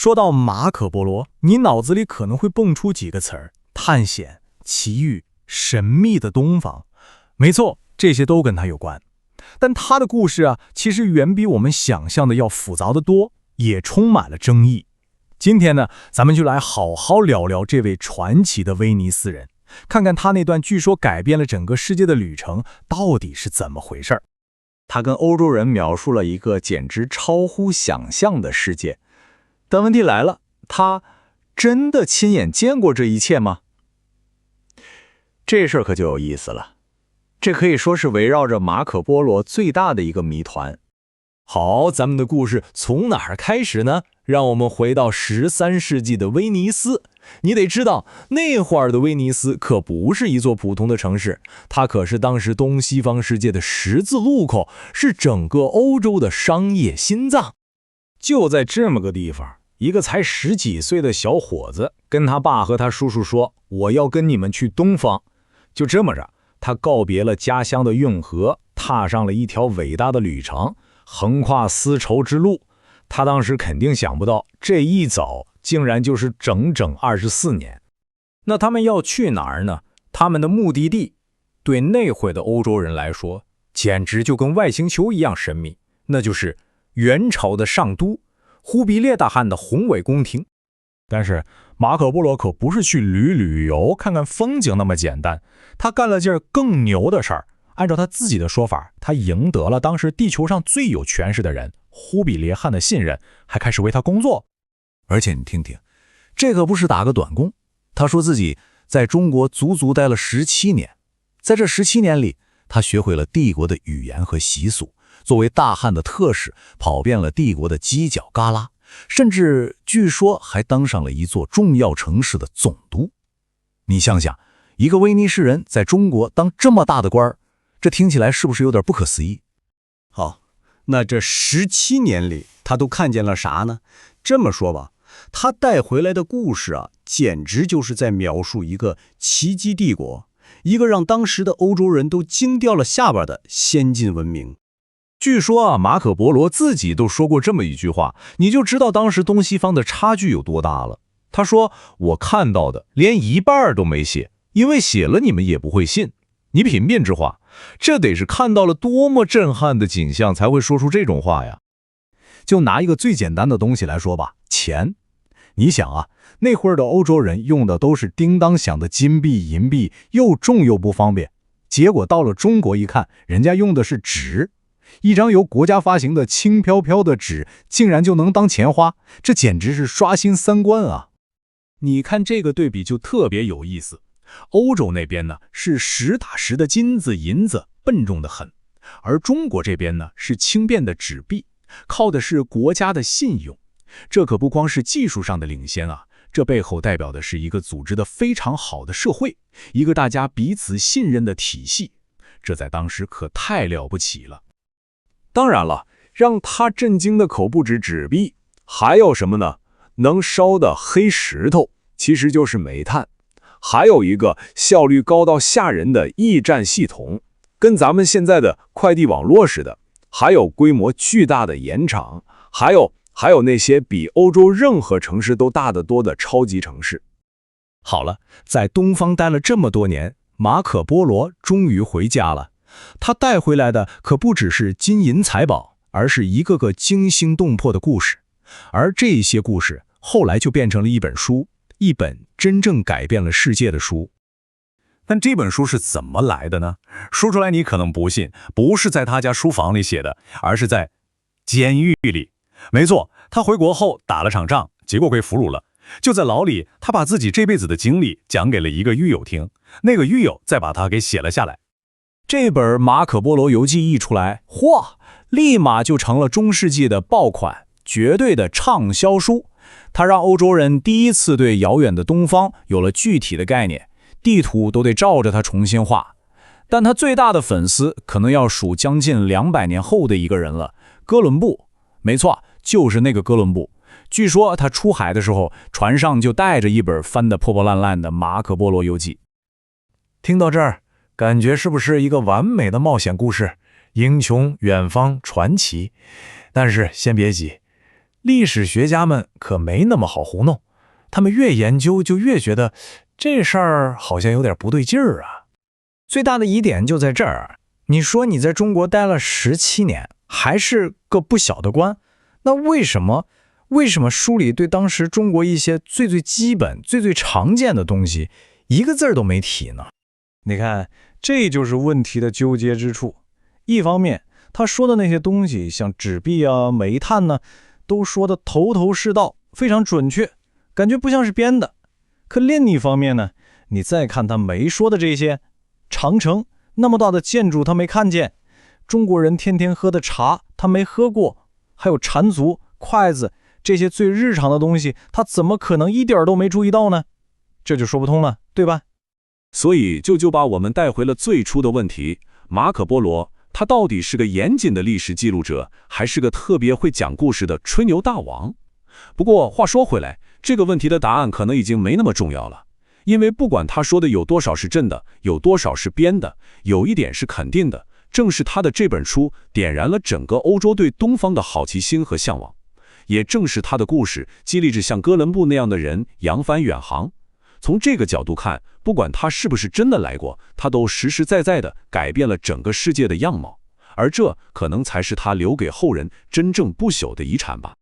说到马可波罗，你脑子里可能会蹦出几个词儿：探险、奇遇、神秘的东方。没错，这些都跟他有关。但他的故事啊，其实远比我们想象的要复杂得多，也充满了争议。今天呢，咱们就来好好聊聊这位传奇的威尼斯人，看看他那段据说改变了整个世界的旅程到底是怎么回事儿。他跟欧洲人描述了一个简直超乎想象的世界。但问题来了，他真的亲眼见过这一切吗？这事儿可就有意思了。这可以说是围绕着马可波罗最大的一个谜团。好，咱们的故事从哪儿开始呢？让我们回到13世纪的威尼斯。你得知道，那会儿的威尼斯可不是一座普通的城市，它可是当时东西方世界的十字路口，是整个欧洲的商业心脏。就在这么个地方，一个才10几岁的小伙子跟他爸和他叔叔说：“我要跟你们去东方。”就这么着，他告别了家乡的运河，踏上了一条伟大的旅程，横跨丝绸之路。他当时肯定想不到，这一走竟然就是整整24年。那他们要去哪儿呢？他们的目的地对那会的欧洲人来说，简直就跟外星球一样神秘，那就是元朝的上都忽必烈大汗的宏伟宫廷。但是马可波罗可不是去旅游看看风景那么简单，他干了件更牛的事儿。按照他自己的说法，他赢得了当时地球上最有权势的人忽必烈汗的信任，还开始为他工作。而且你听听，这可不是打个短工。他说自己在中国足足待了17年，在这17年里，他学会了帝国的语言和习俗，作为大汉的特使，跑遍了帝国的犄角旮旯，甚至据说还当上了一座重要城市的总督。你想想，一个威尼斯人在中国当这么大的官儿，这听起来是不是有点不可思议？好，那这17年里他都看见了啥呢？这么说吧，他带回来的故事啊，简直就是在描述一个奇迹帝国，一个让当时的欧洲人都惊掉了下巴的先进文明。据说啊，马可波罗自己都说过这么一句话，你就知道当时东西方的差距有多大了。他说：“我看到的连一半都没写，因为写了你们也不会信。”你品变之话，这得是看到了多么震撼的景象才会说出这种话呀。就拿一个最简单的东西来说吧，钱。你想啊，那会儿的欧洲人用的都是叮当响的金币、银币，又重又不方便。结果到了中国一看，人家用的是纸，一张由国家发行的轻飘飘的纸，竟然就能当钱花，这简直是刷新三观啊！你看这个对比就特别有意思。欧洲那边呢是实打实的金子银子，笨重的很，而中国这边呢是轻便的纸币，靠的是国家的信用。这可不光是技术上的领先啊，这背后代表的是一个组织的非常好的社会，一个大家彼此信任的体系，这在当时可太了不起了。当然了，让他震惊的可不止纸币，还有什么呢？能烧的黑石头，其实就是煤炭。还有一个效率高到吓人的驿站系统，跟咱们现在的快递网络似的，还有规模巨大的盐场，还有那些比欧洲任何城市都大得多的超级城市。好了，在东方待了这么多年，马可波罗终于回家了。他带回来的可不只是金银财宝，而是一个个惊心动魄的故事。而这些故事后来就变成了一本书，一本真正改变了世界的书。但这本书是怎么来的呢？说出来你可能不信，不是在他家书房里写的，而是在监狱里。没错，他回国后打了场仗，结果被俘虏了。就在牢里，他把自己这辈子的经历讲给了一个狱友听，那个狱友再把他给写了下来。这本《马可波罗游记》一出来，嚯，立马就成了中世纪的爆款，绝对的畅销书。它让欧洲人第一次对遥远的东方有了具体的概念，地图都得照着它重新画。但他最大的粉丝可能要数将近200年后的一个人了，哥伦布。没错，就是那个哥伦布。据说他出海的时候，船上就带着一本翻得破破烂烂的《马可波罗游记》。听到这儿，感觉是不是一个完美的冒险故事？英雄、远方、传奇。但是先别急，历史学家们可没那么好糊弄，他们越研究就越觉得这事儿好像有点不对劲儿啊。最大的疑点就在这儿。你说你在中国待了17年，还是个不小的官，那为什么书里对当时中国一些最基本、最常见的东西一个字儿都没提呢？你看，这就是问题的纠结之处。一方面，他说的那些东西，像纸币啊、煤炭呢，都说的头头是道，非常准确，感觉不像是编的。可另一方面呢，你再看他没说的这些，长城那么大的建筑他没看见，中国人天天喝的茶他没喝过，还有缠足、筷子这些最日常的东西，他怎么可能一点都没注意到呢？这就说不通了，对吧？所以就把我们带回了最初的问题：马可波罗他到底是个严谨的历史记录者，还是个特别会讲故事的吹牛大王？不过话说回来，这个问题的答案可能已经没那么重要了，因为不管他说的有多少是真的，有多少是编的，有一点是肯定的，正是他的这本书点燃了整个欧洲对东方的好奇心和向往，也正是他的故事激励着像哥伦布那样的人扬帆远航。从这个角度看，不管他是不是真的来过，他都实实在在地改变了整个世界的样貌，而这可能才是他留给后人真正不朽的遗产吧。